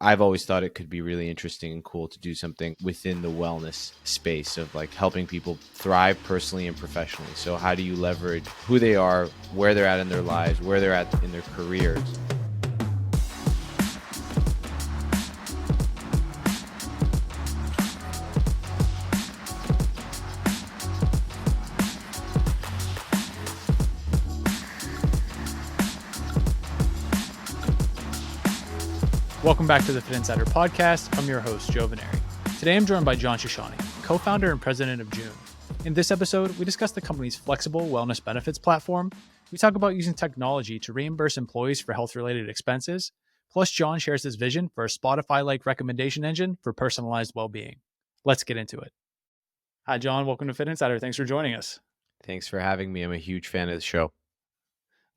I've always thought it could be really interesting and cool to do something within the wellness space of like helping people thrive personally and professionally. So how do you leverage who they are, where they're at in their lives, where they're at in their careers? Welcome back to the Fitt Insider Podcast. I'm your host, Joe Veneri. Today I'm joined by Jonathan Shooshani, co-founder and president of Joon. In this episode, we discuss the company's flexible wellness benefits platform. We talk about using technology to reimburse employees for health-related expenses. Plus, John shares his vision for a Spotify-like recommendation engine for personalized well-being. Let's get into it. Hi, John. Welcome to Fitt Insider. Thanks for joining us. Thanks for having me. I'm a huge fan of the show.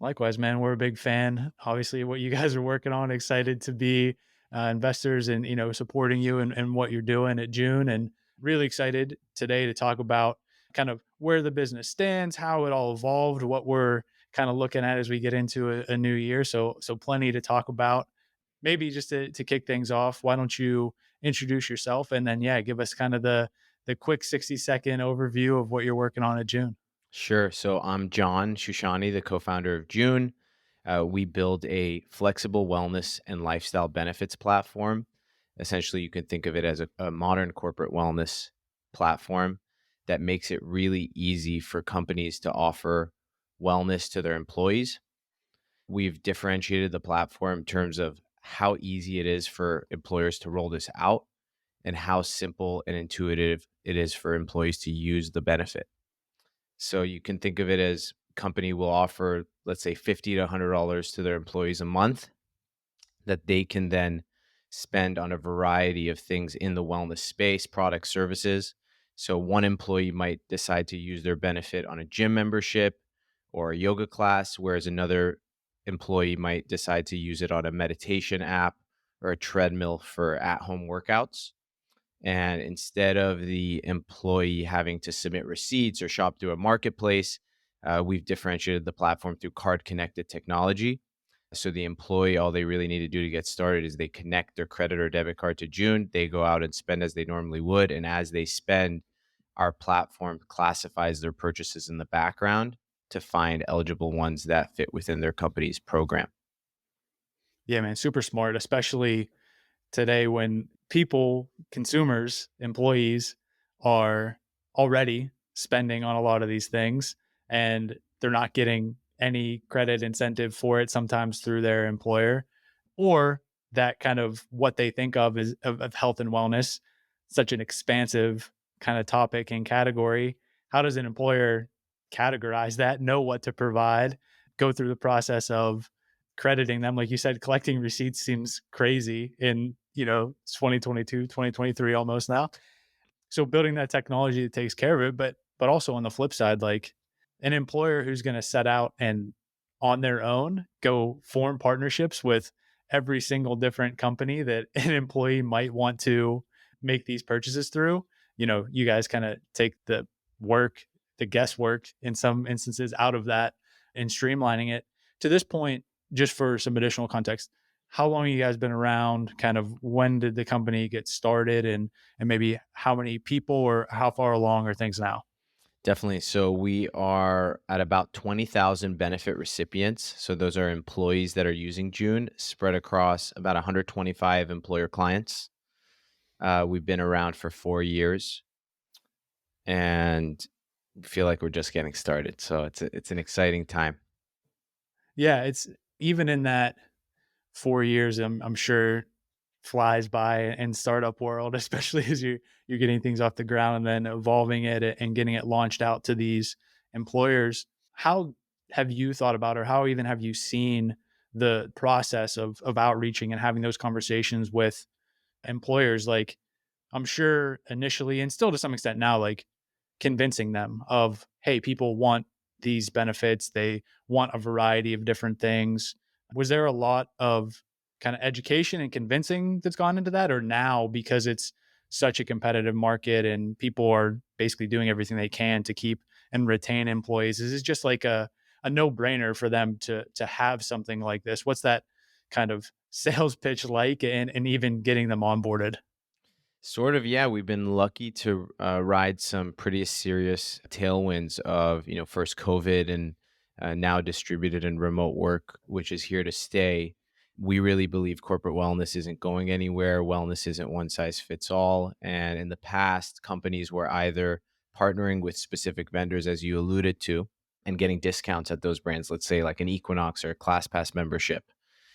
Likewise, man, we're a big fan. Obviously, what you guys are working on, excited to be investors and, supporting you and what you're doing at Joon, and really excited today to talk about kind of where the business stands, how it all evolved, what we're kind of looking at as we get into a new year. So plenty to talk about. Maybe just to kick things off, why don't you introduce yourself and then, give us kind of the quick 60-second overview of what you're working on at Joon. Sure. So I'm Jonathan Shooshani, the co-founder of Joon. We build a flexible wellness and lifestyle benefits platform. Essentially, you can think of it as a modern corporate wellness platform that makes it really easy for companies to offer wellness to their employees. We've differentiated the platform in terms of how easy it is for employers to roll this out and how simple and intuitive it is for employees to use the benefit. So you can think of it as company will offer, let's say, $50 to $100 to their employees a month that they can then spend on a variety of things in the wellness space, products, services. So one employee might decide to use their benefit on a gym membership or a yoga class, whereas another employee might decide to use it on a meditation app or a treadmill for at-home workouts. And instead of the employee having to submit receipts or shop through a marketplace, we've differentiated the platform through card-connected technology. So the employee, all they really need to do to get started is they connect their credit or debit card to Joon. They go out and spend as they normally would. And as they spend, our platform classifies their purchases in the background to find eligible ones that fit within their company's program. Yeah, man, super smart, especially today when people, consumers, employees are already spending on a lot of these things and they're not getting any credit incentive for it, sometimes through their employer, or that kind of what they think of as of health and wellness, such an expansive kind of topic and category. How does an employer categorize that, know what to provide, go through the process of crediting them? Like you said, collecting receipts seems crazy in 2022, 2023 almost now. So building that technology that takes care of it, but also on the flip side, like an employer who's going to set out and on their own go form partnerships with every single different company that an employee might want to make these purchases through. You guys kind of take the guesswork in some instances out of that and streamlining it. To this point, just for some additional context, how long have you guys been around? Kind of when did the company get started, and maybe how many people or how far along are things now? Definitely. So we are at about 20,000 benefit recipients. So those are employees that are using Joon, spread across about 125 employer clients. We've been around for 4 years and feel like we're just getting started. So it's an exciting time. Yeah, it's even in that 4 years, I'm sure flies by in startup world, especially as you're getting things off the ground and then evolving it and getting it launched out to these employers. How have you thought about, or how even have you seen the process of outreaching and having those conversations with employers? Like, I'm sure initially, and still to some extent now, like convincing them of, hey, people want these benefits, they want a variety of different things. Was there a lot of kind of education and convincing that's gone into that? Or now, because it's such a competitive market and people are basically doing everything they can to keep and retain employees, is it just like a no-brainer for them to have something like this? What's that kind of sales pitch like, and even getting them onboarded? Sort of, yeah. We've been lucky to ride some pretty serious tailwinds of, first COVID and now distributed and remote work, which is here to stay. We really believe corporate wellness isn't going anywhere. Wellness isn't one size fits all. And in the past, companies were either partnering with specific vendors, as you alluded to, and getting discounts at those brands, let's say like an Equinox or a ClassPass membership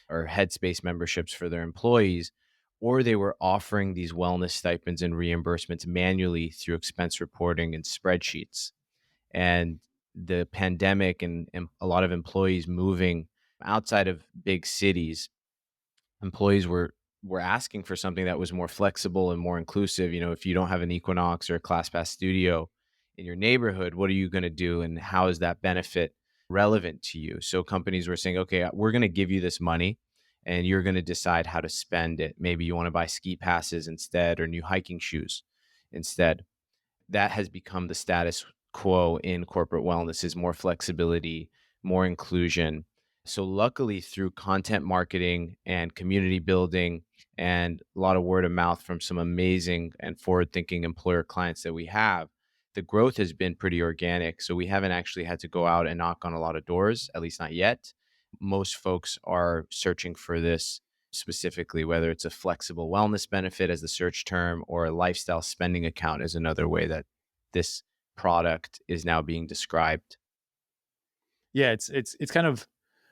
or Headspace memberships for their employees, or they were offering these wellness stipends and reimbursements manually through expense reporting and spreadsheets. And the pandemic and a lot of employees moving outside of big cities, employees were asking for something that was more flexible and more inclusive. If you don't have an Equinox or a ClassPass studio in your neighborhood, what are you going to do, and how is that benefit relevant to you? So companies were saying, okay, we're going to give you this money and you're going to decide how to spend it. Maybe you want to buy ski passes instead, or new hiking shoes instead. That has become the status quo in corporate wellness, is more flexibility, more inclusion. So luckily, through content marketing and community building and a lot of word of mouth from some amazing and forward thinking employer clients that we have, the growth has been pretty organic. So we haven't actually had to go out and knock on a lot of doors, at least not yet. Most folks are searching for this specifically, whether it's a flexible wellness benefit as the search term, or a lifestyle spending account is another way that this product is now being described. Yeah, it's kind of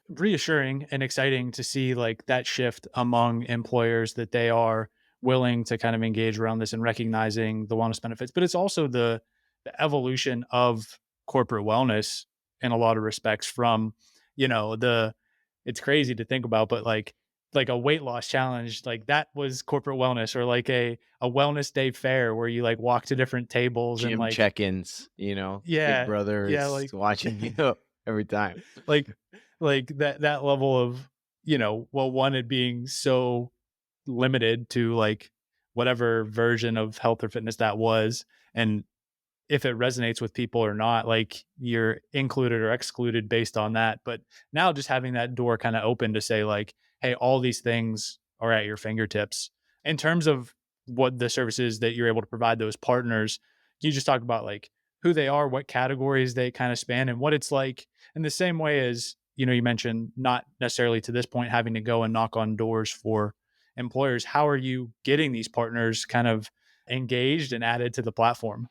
reassuring and exciting to see like that shift among employers, that they are willing to kind of engage around this and recognizing the wellness benefits. But it's also the evolution of corporate wellness in a lot of respects from, the it's crazy to think about, but like a weight loss challenge, like that was corporate wellness, or like a wellness day fair where you like walk to different tables and Gym like, check-ins, Big yeah, Brother yeah, is like watching you every time. like that level of, well, one, it being so limited to like whatever version of health or fitness that was, and if it resonates with people or not, like you're included or excluded based on that. But now just having that door kind of open to say like, hey, all these things are at your fingertips. In terms of what the services that you're able to provide those partners, can you just talk about like who they are, what categories they kind of span, and what it's like in the same way as, you mentioned not necessarily to this point having to go and knock on doors for employers. How are you getting these partners kind of engaged and added to the platform?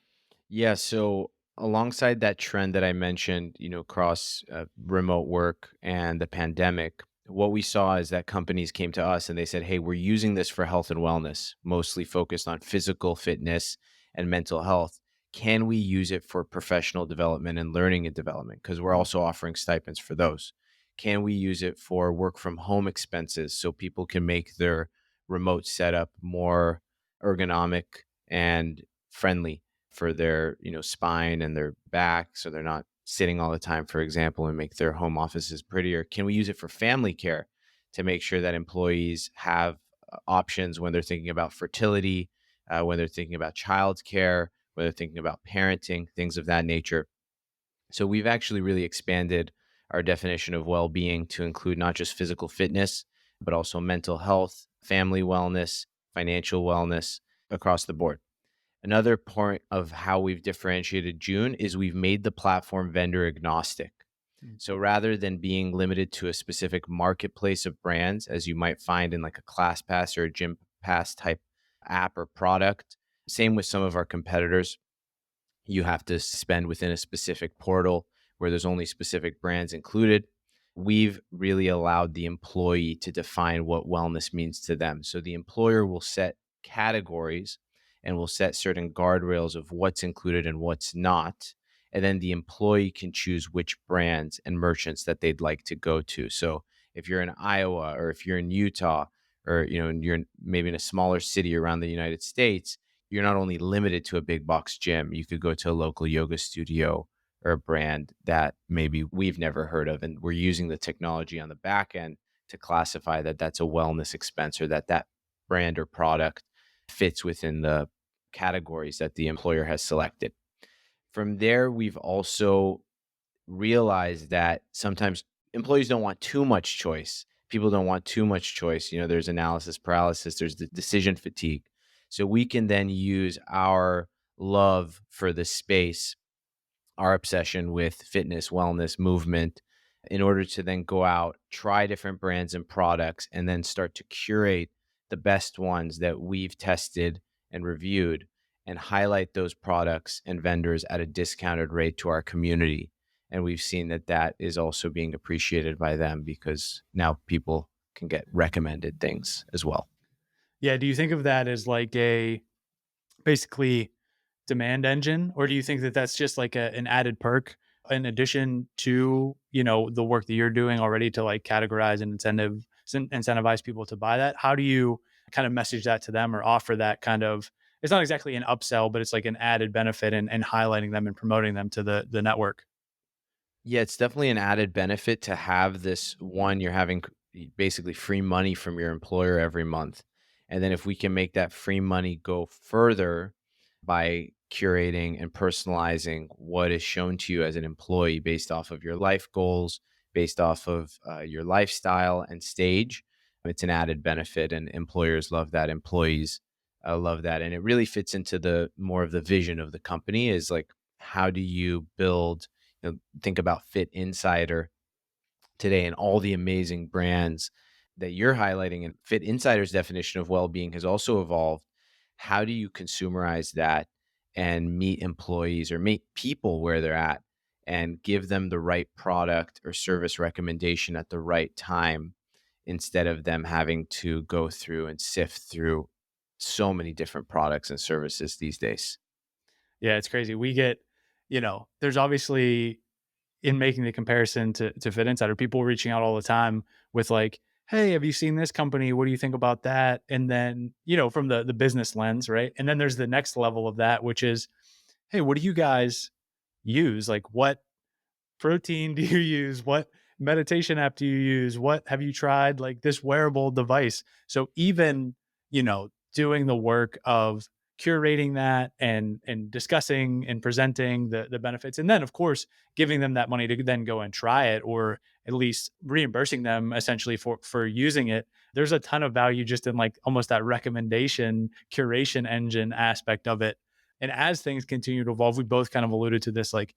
Yeah, so alongside that trend that I mentioned, across remote work and the pandemic, what we saw is that companies came to us and they said, "Hey, we're using this for health and wellness, mostly focused on physical fitness and mental health. Can we use it for professional development and learning and development? Because we're also offering stipends for those. Can we use it for work from home expenses so people can make their remote setup more ergonomic and friendly for their, spine and their back, so they're not sitting all the time, for example, and make their home offices prettier? Can we use it for family care to make sure that employees have options when they're thinking about fertility, when they're thinking about childcare, when they're thinking about parenting, things of that nature?" So we've actually really expanded our definition of well-being to include not just physical fitness, but also mental health, family wellness, financial wellness, across the board. Another point of how we've differentiated Joon is we've made the platform vendor agnostic. Mm. So rather than being limited to a specific marketplace of brands, as you might find in like a ClassPass or a Gym Pass type app or product, same with some of our competitors, you have to spend within a specific portal where there's only specific brands included. We've really allowed the employee to define what wellness means to them. So the employer will set categories and will set certain guardrails of what's included and what's not. And then the employee can choose which brands and merchants that they'd like to go to. So if you're in Iowa, or if you're in Utah, or and you're maybe in a smaller city around the United States, you're not only limited to a big box gym. You could go to a local yoga studio or a brand that maybe we've never heard of. And we're using the technology on the back end to classify that that's a wellness expense, or that that brand or product fits within the categories that the employer has selected. From there, we've also realized that sometimes employees don't want too much choice People don't want too much choice. There's analysis paralysis, there's the decision fatigue. So we can then use our love for the space, our obsession with fitness, wellness, movement, in order to then go out, try different brands and products, and then start to curate the best ones that we've tested and reviewed and highlight those products and vendors at a discounted rate to our community. And we've seen that that is also being appreciated by them because now people can get recommended things as well. Yeah. Do you think of that as like a basically demand engine, or do you think that that's just like an added perk in addition to the work that you're doing already to like categorize and incentivize people to buy that? How do you kind of message that to them or offer that kind of, it's not exactly an upsell, but it's like an added benefit and highlighting them and promoting them to the network? Yeah, it's definitely an added benefit to have this one. You're having basically free money from your employer every month. And then if we can make that free money go further by curating and personalizing what is shown to you as an employee based off of your life goals, based off of your lifestyle and stage, it's an added benefit. And employers love that. Employees love that. And it really fits into the more of the vision of the company is like, how do you build, think about Fit Insider today and all the amazing brands that you're highlighting. And Fit Insider's definition of well-being has also evolved. How do you consumerize that and meet employees or meet people where they're at and give them the right product or service recommendation at the right time instead of them having to go through and sift through so many different products and services these days? Yeah, it's crazy. We get, there's obviously in making the comparison to Fit Insider, people reaching out all the time with like, "Hey, have you seen this company? What do you think about that?" And then, from the business lens, right? And then there's the next level of that, which is, "Hey, what do you guys use? Like, what protein do you use? What meditation app do you use? What have you tried? Like this wearable device." So even, doing the work of curating that and discussing and presenting the benefits. And then of course giving them that money to then go and try it, or at least reimbursing them essentially for using it. There's a ton of value just in like almost that recommendation curation engine aspect of it. And as things continue to evolve, we both kind of alluded to this, like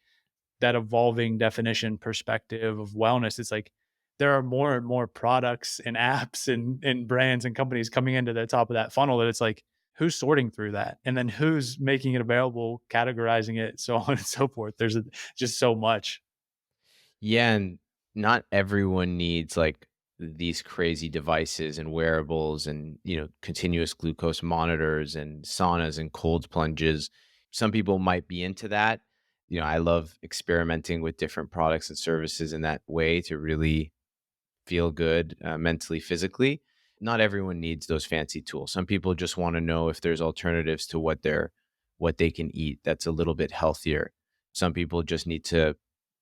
that evolving definition perspective of wellness. It's like there are more and more products and apps and brands and companies coming into the top of that funnel that it's like, who's sorting through that? And then who's making it available, categorizing it, so on and so forth. Just so much. Yeah, and not everyone needs like these crazy devices and wearables and, continuous glucose monitors and saunas and cold plunges. Some people might be into that. I love experimenting with different products and services in that way to really feel good mentally, physically. Not everyone needs those fancy tools. Some people just want to know if there's alternatives to what they can eat that's a little bit healthier. Some people just need to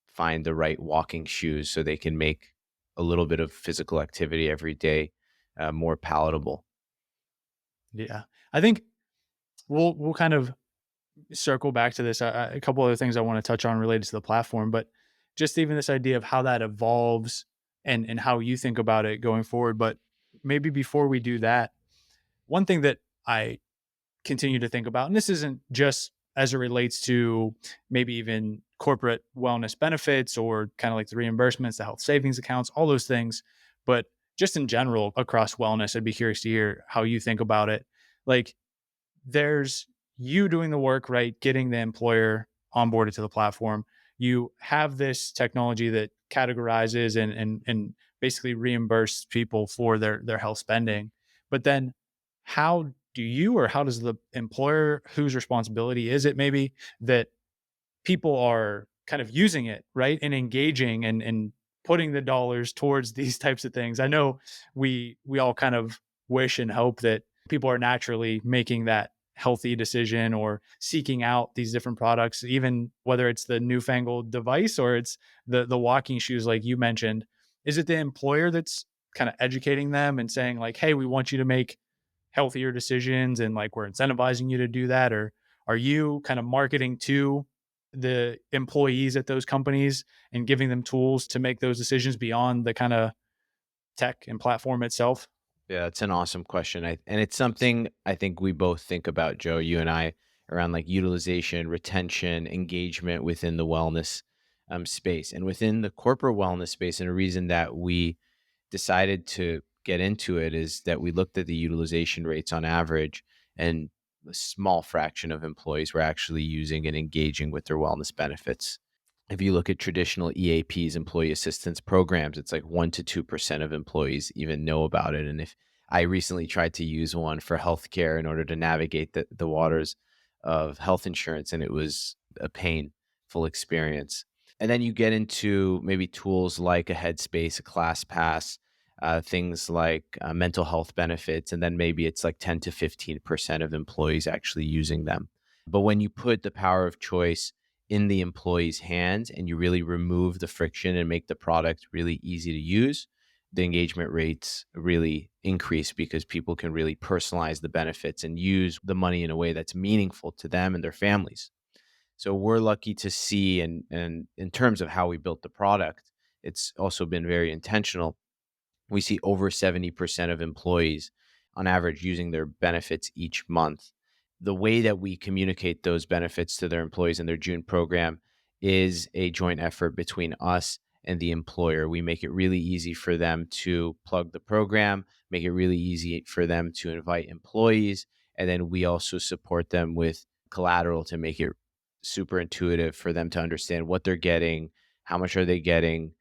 find the right walking shoes so they can make a little bit of physical activity every day more palatable. Yeah. I think we'll kind of circle back to this. A couple other things I want to touch on related to the platform, but just even this idea of how that evolves and how you think about it going forward. But maybe before we do that, one thing that I continue to think about, and this isn't just as it relates to maybe even corporate wellness benefits or kind of like the reimbursements, the health savings accounts, all those things, but just in general across wellness, I'd be curious to hear how you think about it. Like, there's you doing the work, right? Getting the employer onboarded to the platform. You have this technology that categorizes and basically reimburse people for their health spending. But then how do you, or how does the employer, whose responsibility is it maybe that people are kind of using it, right? And engaging and putting the dollars towards these types of things. I know we all kind of wish and hope that people are naturally making that healthy decision or seeking out these different products, even whether it's the newfangled device or it's the walking shoes like you mentioned. Is it the employer that's kind of educating them and saying like, hey, we want you to make healthier decisions and like we're incentivizing you to do that? Or are you kind of marketing to the employees at those companies and giving them tools to make those decisions beyond the kind of tech and platform itself? Yeah, it's an awesome question. And it's something I think we both think about, Joe, you and I, around like utilization, retention, engagement within the wellness space and within the corporate wellness space. And a reason that we decided to get into it is that we looked at the utilization rates on average, and a small fraction of employees were actually using and engaging with their wellness benefits. If you look at traditional EAPs, employee assistance programs, it's like 1 to 2% of employees even know about it. And if I recently tried to use one for healthcare in order to navigate the waters of health insurance, and it was a painful experience. And then you get into maybe tools like a Headspace, a ClassPass, things like mental health benefits, and then maybe it's like 10 to 15% of employees actually using them. But when you put the power of choice in the employee's hands and you really remove the friction and make the product really easy to use, the engagement rates really increase because people can really personalize the benefits and use the money in a way that's meaningful to them and their families. So we're lucky to see, and in terms of how we built the product, it's also been very intentional. We see over 70% of employees on average using their benefits each month. The way that we communicate those benefits to their employees in their June program is a joint effort between us and the employer. We make it really easy for them to plug the program, make it really easy for them to invite employees, and then we also support them with collateral to make it super intuitive for them to understand what they're getting, how much are they getting,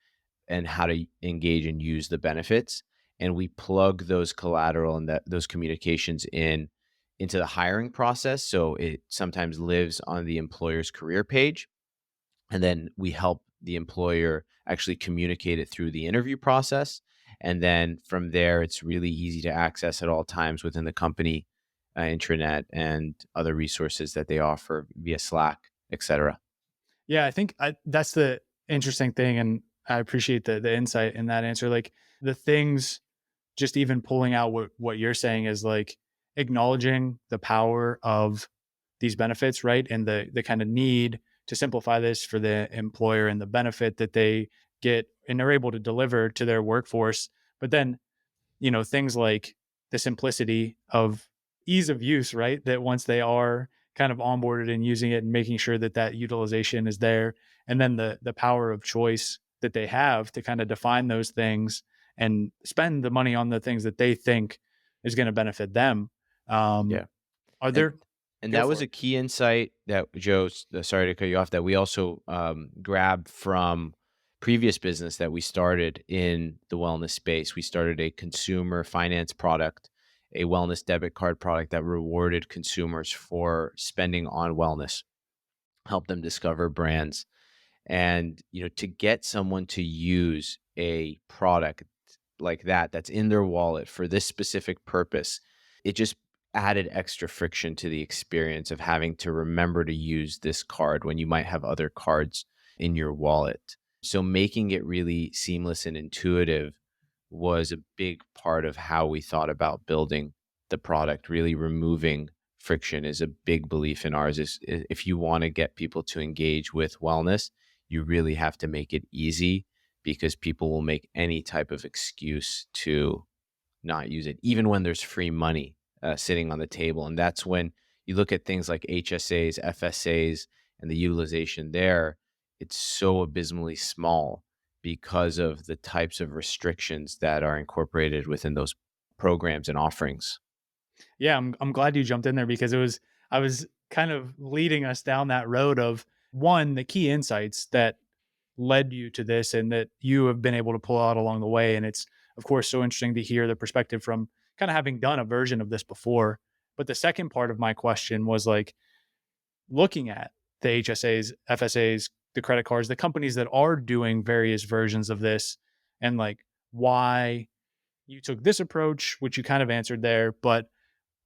and how to engage and use the benefits. And we plug those collateral and those communications into the hiring process. So it sometimes lives on the employer's career page. And then we help the employer actually communicate it through the interview process. And then from there, it's really easy to access at all times within the company intranet and other resources that they offer via Slack, etc. Yeah, I think that's the interesting thing, and I appreciate the insight in that answer. Like the things, just even pulling out what you're saying is like acknowledging the power of these benefits, right, and the kind of need to simplify this for the employer and the benefit that they get and they're able to deliver to their workforce. But then things like the simplicity of ease of use, right? That once they are kind of onboarded and using it and making sure that that utilization is there, and then the power of choice that they have to kind of define those things and spend the money on the things that they think is going to benefit them. Um, Yeah. are And there and Go that was for a it. key insight that sorry to cut you off, that we also grabbed from previous business that we started in the wellness space. We started a consumer finance product, a wellness debit card product that rewarded consumers for spending on wellness, helped them discover brands. And, to get someone to use a product like that's in their wallet for this specific purpose, it just added extra friction to the experience of having to remember to use this card when you might have other cards in your wallet. So making it really seamless and intuitive was a big part of how we thought about building the product. Really removing friction is a big belief in ours. If you want to get people to engage with wellness, you really have to make it easy, because people will make any type of excuse to not use it, even when there's free money sitting on the table. And that's when you look at things like HSAs, FSAs, and the utilization there, it's so abysmally small because of the types of restrictions that are incorporated within those programs and offerings. Yeah, I'm glad you jumped in there because I was kind of leading us down that road of one, the key insights that led you to this and that you have been able to pull out along the way. And it's, of course, so interesting to hear the perspective from kind of having done a version of this before. But the second part of my question was like looking at the HSAs, FSAs, the credit cards, the companies that are doing various versions of this, and like why you took this approach, which you kind of answered there, but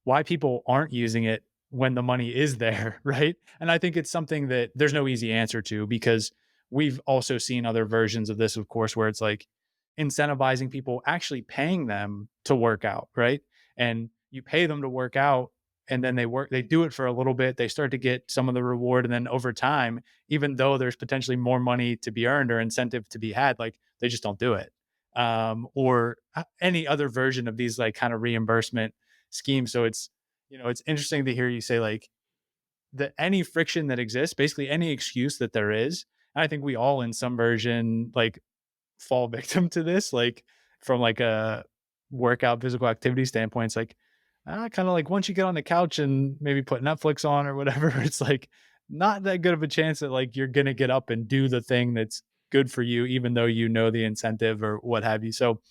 why people aren't using it when the money is there, right? And I think it's something that there's no easy answer to because we've also seen other versions of this, of course, where it's like incentivizing people actually paying them to work out, right? And you pay them to work out and then they do it for a little bit, they start to get some of the reward. And then over time, even though there's potentially more money to be earned or incentive to be had, like they just don't do it. or any other version of these like kind of reimbursement schemes. So it's, it's interesting to hear you say like that any friction that exists, basically any excuse that there is. And I think we all in some version like fall victim to this, like from like a workout physical activity standpoint. It's like kind of like once you get on the couch and maybe put Netflix on or whatever, it's like not that good of a chance that like you're gonna get up and do the thing that's good for you, even though you know the incentive or what have you. So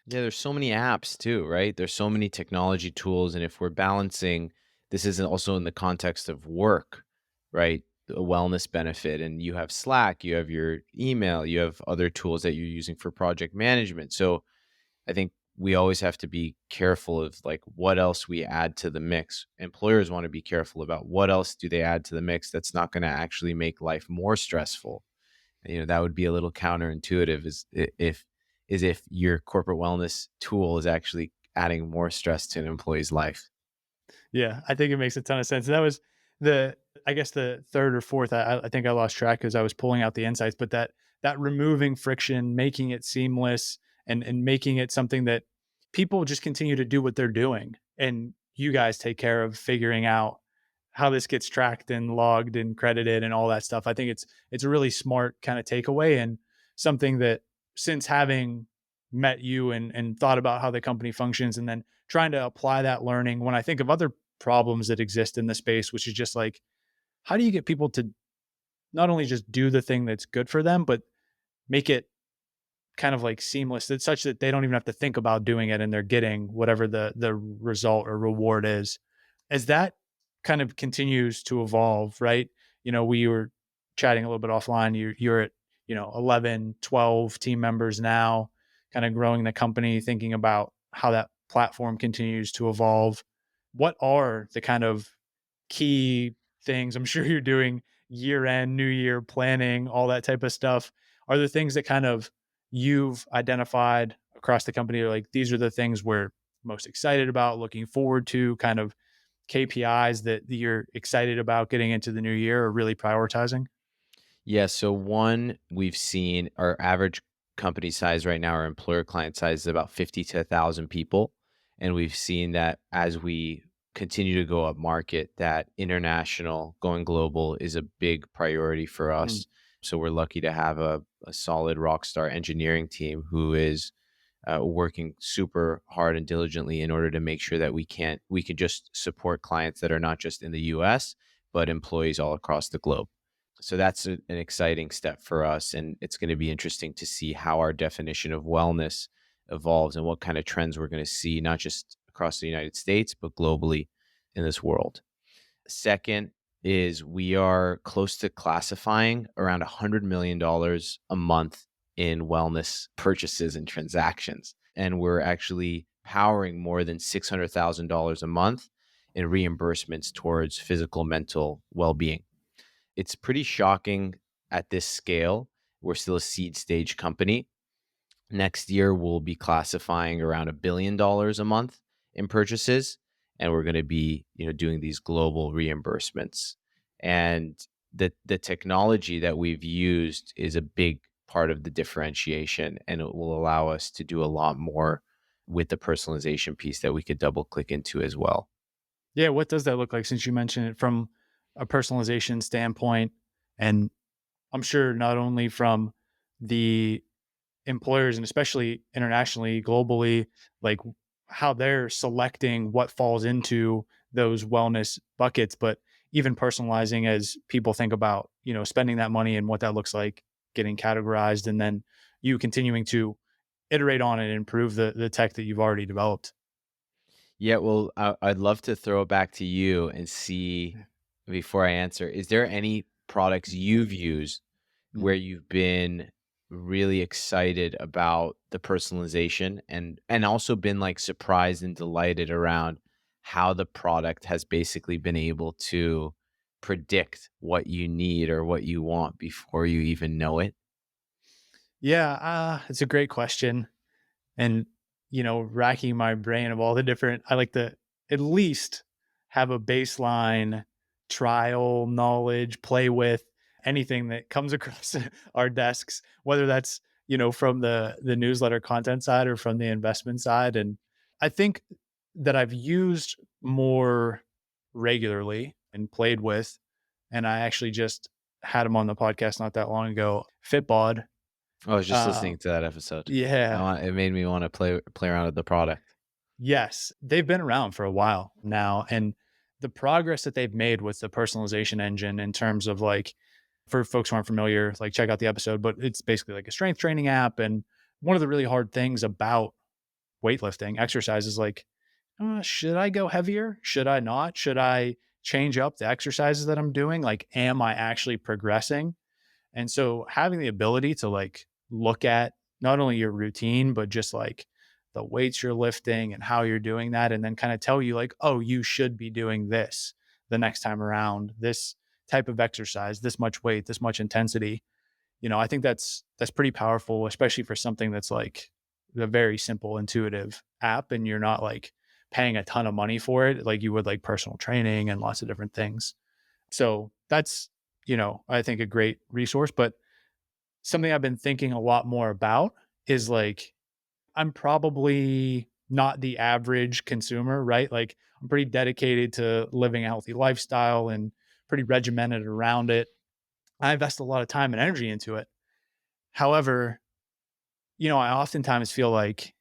Yeah, there's so many apps too, right? There's so many technology tools, and if we're balancing, this isn't also in the context of work, right? A wellness benefit, and you have Slack, you have your email, you have other tools that you're using for project management. So I think we always have to be careful of like what else we add to the mix. Employers want to be careful about what else do they add to the mix that's not going to actually make life more stressful. That would be a little counterintuitive if your corporate wellness tool is actually adding more stress to an employee's life. yeah, I think it makes a ton of sense. That was the, I guess the third or fourth. I think I lost track because I was pulling out the insights, but that removing friction, making it seamless, and making it something that people just continue to do what they're doing, and you guys take care of figuring out how this gets tracked and logged and credited and all that stuff. I think it's a really smart kind of takeaway, and something that, since having met you and thought about how the company functions and then trying to apply that learning when I think of other problems that exist in the space, which is just like, how do you get people to not only just do the thing that's good for them, but make it kind of like seamless, that's such that they don't even have to think about doing it and they're getting whatever the result or reward is. As that kind of continues to evolve, right? We were chatting a little bit offline. You're at, 11, 12 team members now, kind of growing the company, thinking about how that platform continues to evolve. What are the kind of key things? I'm sure you're doing year end, new year planning, all that type of stuff. Are there things that kind of you've identified across the company, or like these are the things we're most excited about, looking forward to, kind of KPIs that you're excited about getting into the new year or really prioritizing? Yeah. So one, we've seen our average company size right now, our employer client size is about 50 to 1,000 people. And we've seen that as we continue to go up market, that international, going global is a big priority for Mm. us. So we're lucky to have a solid rock star engineering team who is working super hard and diligently in order to make sure that we can just support clients that are not just in the US, but employees all across the globe. So that's an exciting step for us. And it's going to be interesting to see how our definition of wellness evolves and what kind of trends we're going to see, not just across the United States, but globally in this world. Second is we are close to classifying around $100 million a month in wellness purchases and transactions. And we're actually powering more than $600,000 a month in reimbursements towards physical, mental well being. It's pretty shocking at this scale. We're still a seed stage company. Next year, we'll be classifying around $1 billion a month in purchases, and we're going to be, doing these global reimbursements. And the technology that we've used is a big part of the differentiation, and it will allow us to do a lot more with the personalization piece that we could double click into as well. Yeah, what does that look like, since you mentioned it from a personalization standpoint? And I'm sure not only from the employers and especially internationally, globally, like how they're selecting what falls into those wellness buckets, but even personalizing as people think about, spending that money and what that looks like, getting categorized, and then you continuing to iterate on it and improve the tech that you've already developed. Yeah, well, I'd love to throw it back to you and see before I answer. Is there any products you've used Mm. where you've been really excited about the personalization and also been like surprised and delighted around how the product has basically been able to predict what you need or what you want before you even know it? Yeah, it's a great question. And, racking my brain of all the different, I like to at least have a baseline trial knowledge, play with anything that comes across our desks, whether that's, from the newsletter content side or from the investment side. And I think that I've used more regularly and played with, and I actually just had him on the podcast not that long ago, Fitbod. I was just Uh, listening to that episode. yeah, It made me wanna play around with the product. yes, they've been around for a while now, and the progress that they've made with the personalization engine in terms of like, for folks who aren't familiar, like check out the episode, but it's basically like a strength training app. And one of the really hard things about weightlifting exercise is like, should I go heavier? Should I not? Should I change up the exercises that I'm doing? Like, am I actually progressing? And so having the ability to like look at not only your routine, but just like the weights you're lifting and how you're doing that, and then kind of tell you like, oh, you should be doing this the next time around, this type of exercise, this much weight, this much intensity. I think that's pretty powerful, especially for something that's like a very simple, intuitive app, and you're not like paying a ton of money for it like you would like personal training and lots of different things. So that's, I think a great resource. But something I've been thinking a lot more about is like, I'm probably not the average consumer, right? Like, I'm pretty dedicated to living a healthy lifestyle and pretty regimented around it. I invest a lot of time and energy into it. However, I oftentimes feel like,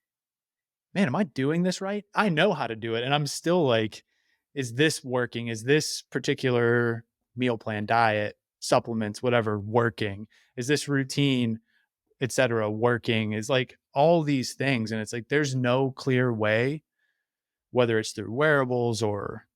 man, am I doing this right? I know how to do it. And I'm still like, is this working? Is this particular meal plan, diet, supplements, whatever, working? Is this routine, et cetera, working? Is like all these things. And it's like, there's no clear way, whether it's through wearables or,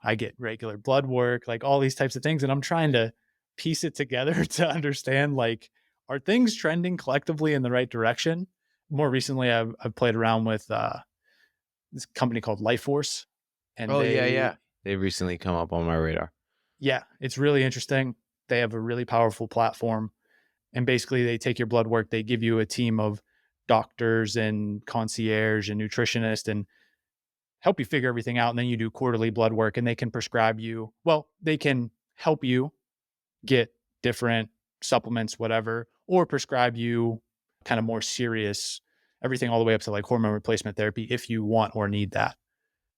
I get regular blood work, like all these types of things. And I'm trying to piece it together to understand like, are things trending collectively in the right direction? More recently, I've played around with this company called Life Force, and Oh, yeah, yeah. They recently come up on my radar. yeah, it's really interesting. They have a really powerful platform, and basically they take your blood work, they give you a team of doctors and concierge and nutritionists and help you figure everything out. And then you do quarterly blood work, and they can prescribe you. Well, they can help you get different supplements, whatever, or prescribe you kind of more serious, everything all the way up to like hormone replacement therapy if you want or need that.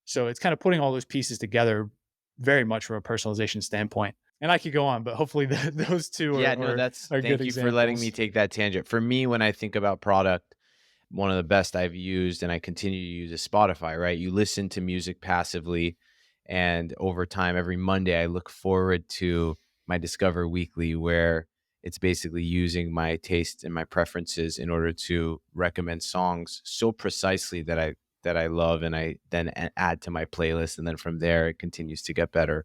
So it's kind of putting all those pieces together very much from a personalization standpoint. And I could go on, but hopefully those two Yeah, no, that's are good thank you for letting me examples. take that tangent. For me, when I think about product, one of the best I've used and I continue to use is Spotify, right? You listen to music passively, and over time, every Monday, I look forward to my Discover Weekly, where it's basically using my taste and my preferences in order to recommend songs so precisely that I love, and I then add to my playlist, and then from there, it continues to get better.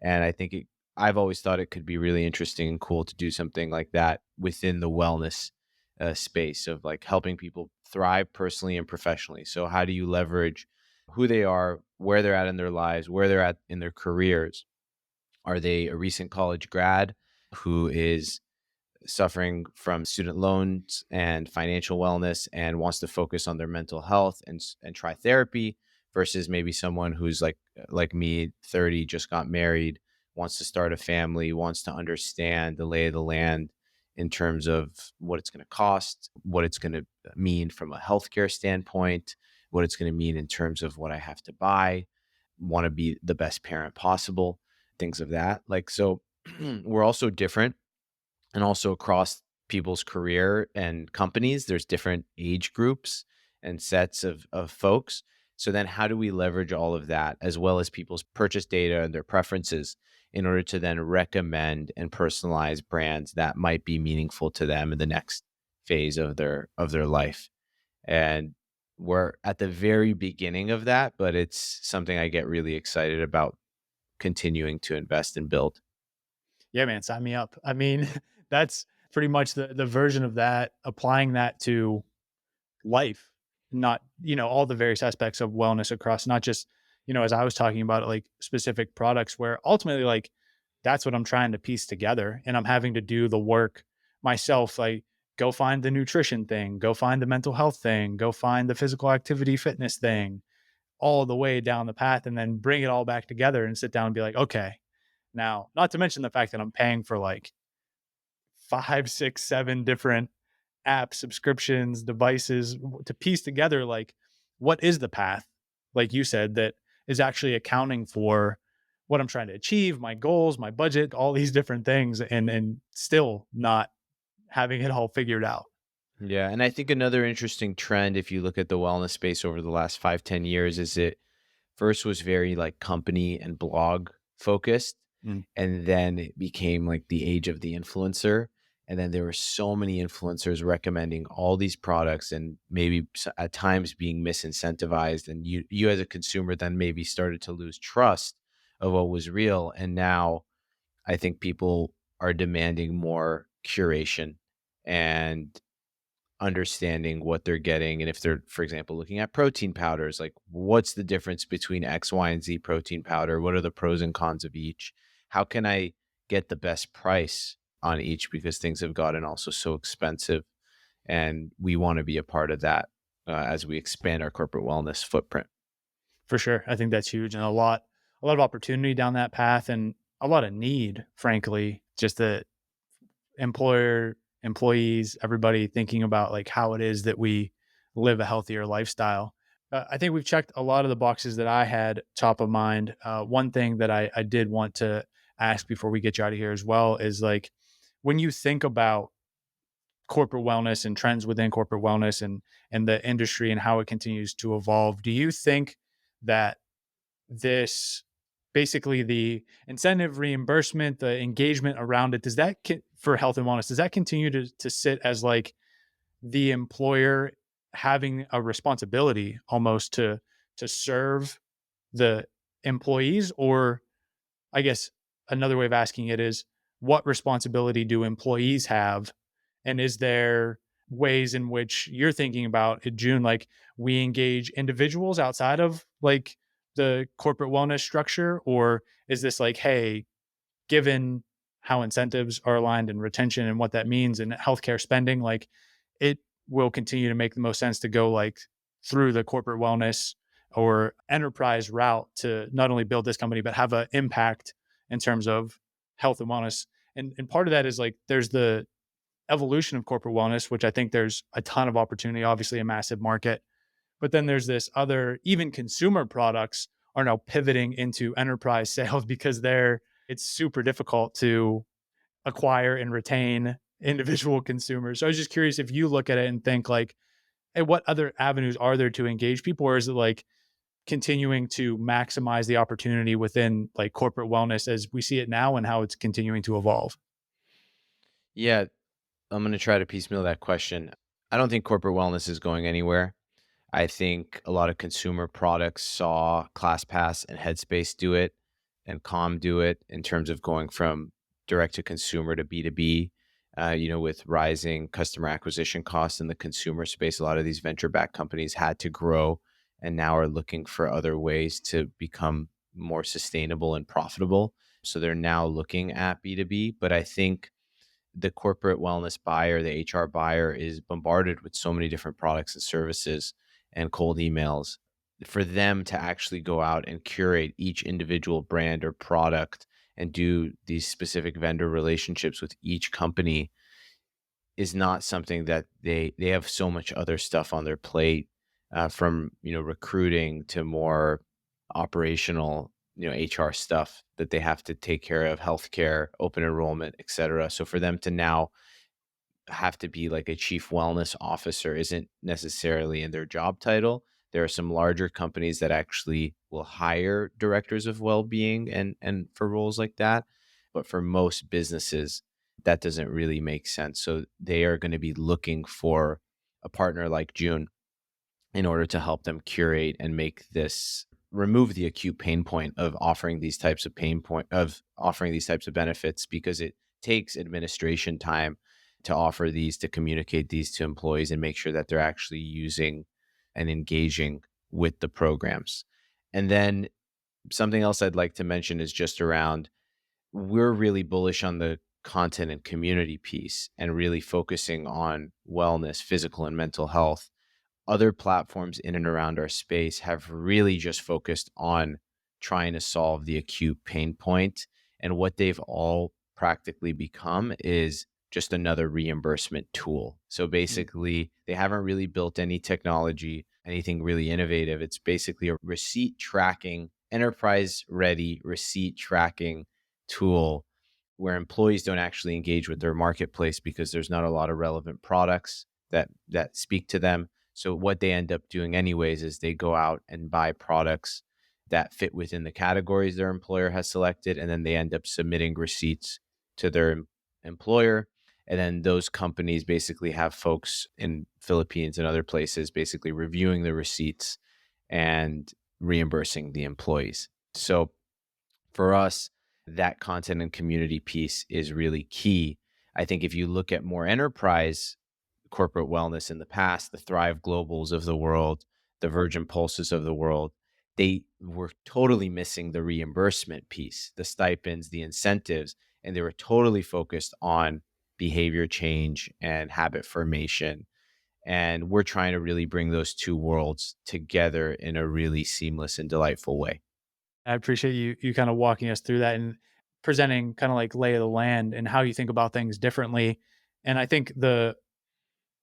And I've always thought it could be really interesting and cool to do something like that within the wellness space of like helping people thrive personally and professionally. So, how do you leverage who they are, where they're at in their lives, where they're at in their careers? Are they a recent college grad who is suffering from student loans and financial wellness and wants to focus on their mental health and try therapy, versus maybe someone who's like me, 30, just got married, wants to start a family, wants to understand the lay of the land in terms of what it's going to cost, what it's going to mean from a healthcare standpoint, what it's going to mean in terms of what I have to buy, want to be the best parent possible, things of that. Like, so we're also different, and also across people's career and companies, there's different age groups and sets of folks. So then how do we leverage all of that as well as people's purchase data and their preferences in order to then recommend and personalize brands that might be meaningful to them in the next phase of their life? And we're at the very beginning of that, but it's something I get really excited about continuing to invest and build. Yeah, man, sign me up. I mean, that's pretty much the version of that, applying that to life, not, all the various aspects of wellness across, not just, as I was talking about, like specific products where ultimately, like, that's what I'm trying to piece together. And I'm having to do the work myself. Like, go find the nutrition thing, go find the mental health thing, go find the physical activity fitness thing, all the way down the path, and then bring it all back together and sit down and be like, okay, now, not to mention the fact that I'm paying for like 5, 6, 7 different apps, subscriptions, devices to piece together like what is the path, like you said, that is actually accounting for what I'm trying to achieve, my goals, my budget, all these different things, and still not having it all figured out. Yeah, and I think another interesting trend, if you look at the wellness space over the last 5, 10 years, is it first was very like company and blog focused, Mm, and then it became like the age of the influencer. And then there were so many influencers recommending all these products and maybe at times being misincentivized. And you as a consumer then maybe started to lose trust of what was real. And now I think people are demanding more curation and understanding what they're getting. And if they're, for example, looking at protein powders, like what's the difference between X, Y, and Z protein powder? What are the pros and cons of each? How can I get the best price on each? Because things have gotten also so expensive. And we want to be a part of that as we expand our corporate wellness footprint. for sure. I think that's huge, and a lot of opportunity down that path, and a lot of need, frankly, just the employer, employees, everybody thinking about like how it is that we live a healthier lifestyle. I think we've checked a lot of the boxes that I had top of mind. One thing that I did want to ask before we get you out of here as well is like when you think about corporate wellness and trends within corporate wellness and the industry and how it continues to evolve, do you think that this basically the incentive reimbursement, the engagement around it, does that for health and wellness, does that continue to sit as like the employer having a responsibility almost to serve the employees? Or I guess another way of asking it is, what responsibility do employees have? And is there ways in which you're thinking about it, June, like we engage individuals outside of like the corporate wellness structure? Or is this like, hey, given how incentives are aligned and retention and what that means in healthcare spending, like it will continue to make the most sense to go like through the corporate wellness or enterprise route to not only build this company but have an impact in terms of health and wellness. And part of that is like there's the evolution of corporate wellness, which I think there's a ton of opportunity, obviously a massive market. But then there's this other, even consumer products are now pivoting into enterprise sales because it's super difficult to acquire and retain individual consumers. So I was just curious if you look at it and think like, hey, what other avenues are there to engage people? Or is it like continuing to maximize the opportunity within like corporate wellness as we see it now and how it's continuing to evolve? Yeah, I'm going to try to piecemeal that question. I don't think corporate wellness is going anywhere. I think a lot of consumer products saw ClassPass and Headspace do it and Calm do it in terms of going from direct to consumer to B2B. With rising customer acquisition costs in the consumer space, a lot of these venture backed companies had to grow and now are looking for other ways to become more sustainable and profitable. So they're now looking at B2B. But I think the corporate wellness buyer, the HR buyer, is bombarded with so many different products and services and cold emails. For them to actually go out and curate each individual brand or product and do these specific vendor relationships with each company is not something that they have so much other stuff on their plate, from recruiting to more operational HR stuff that they have to take care of, healthcare, open enrollment, etc. So for them to now have to be like a chief wellness officer isn't necessarily in their job title. There are some larger companies that actually will hire directors of well-being and for roles like that, but for most businesses that doesn't really make sense. So they are going to be looking for a partner like June in order to help them curate and make this remove the acute pain point of offering these types of benefits, because it takes administration time to offer these, to communicate these to employees and make sure that they're actually using and engaging with the programs. And then something else I'd like to mention is just around, we're really bullish on the content and community piece and really focusing on wellness, physical and mental health. Other platforms in and around our space have really just focused on trying to solve the acute pain point. And what they've all practically become is just another reimbursement tool. So basically, they haven't really built any technology, anything really innovative. It's basically a receipt tracking, enterprise ready receipt tracking tool where employees don't actually engage with their marketplace because there's not a lot of relevant products that speak to them. So what they end up doing anyways is they go out and buy products that fit within the categories their employer has selected, and then they end up submitting receipts to their employer. And then those companies basically have folks in Philippines and other places basically reviewing the receipts and reimbursing the employees. So for us, that content and community piece is really key. I think if you look at more enterprise corporate wellness in the past, the Thrive Globals of the world, the Virgin Pulses of the world, they were totally missing the reimbursement piece, the stipends, the incentives, and they were totally focused on behavior change and habit formation. And we're trying to really bring those two worlds together in a really seamless and delightful way. I appreciate you kind of walking us through that and presenting kind of like lay of the land and how you think about things differently. And I think the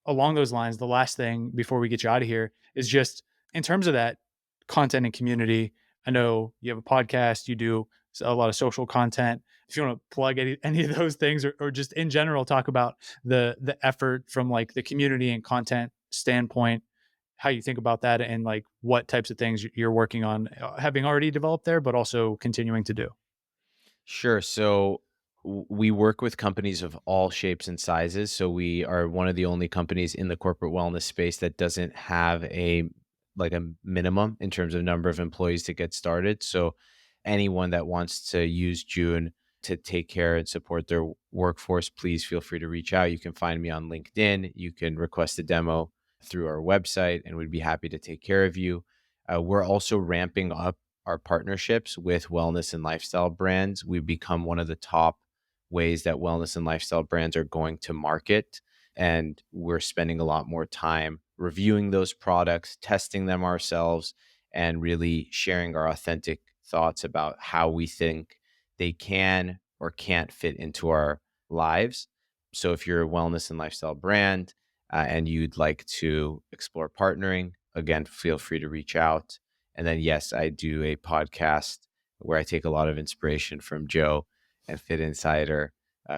along those lines, the last thing before we get you out of here is just in terms of that content and community. I know you have a podcast, you do a lot of social content. If you want to plug any of those things, or just in general, talk about the effort from like the community and content standpoint, how you think about that, and like what types of things you're working on, having already developed there, but also continuing to do. Sure. So we work with companies of all shapes and sizes. So we are one of the only companies in the corporate wellness space that doesn't have a minimum in terms of number of employees to get started. So anyone that wants to use Joon to take care and support their workforce, please feel free to reach out. You can find me on LinkedIn. You can request a demo through our website, and we'd be happy to take care of you. We're also ramping up our partnerships with wellness and lifestyle brands. We've become one of the top ways that wellness and lifestyle brands are going to market. And we're spending a lot more time reviewing those products, testing them ourselves, and really sharing our authentic thoughts about how we think they can or can't fit into our lives. So if you're a wellness and lifestyle brand and you'd like to explore partnering, again, feel free to reach out. And then, yes, I do a podcast where I take a lot of inspiration from Joe and Fit Insider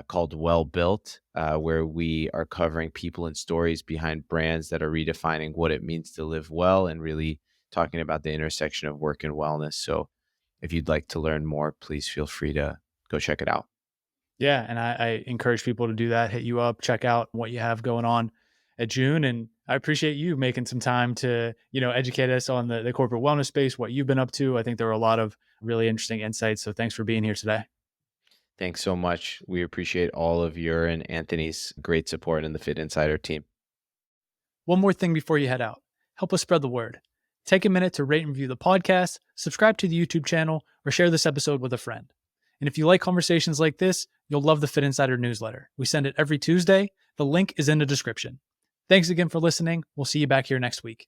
called Well Built, where we are covering people and stories behind brands that are redefining what it means to live well and really talking about the intersection of work and wellness. So if you'd like to learn more, please feel free to go check it out. Yeah, and I encourage people to do that. Hit you up, check out what you have going on at Joon, and I appreciate you making some time to educate us on the corporate wellness space, what you've been up to. I think there were a lot of really interesting insights. So thanks for being here today. Thanks so much. We appreciate all of your and Anthony's great support in the Fit Insider team. One more thing before you head out: help us spread the word. Take a minute to rate and review the podcast, subscribe to the YouTube channel, or share this episode with a friend. And if you like conversations like this, you'll love the Fit Insider newsletter. We send it every Tuesday. The link is in the description. Thanks again for listening. We'll see you back here next week.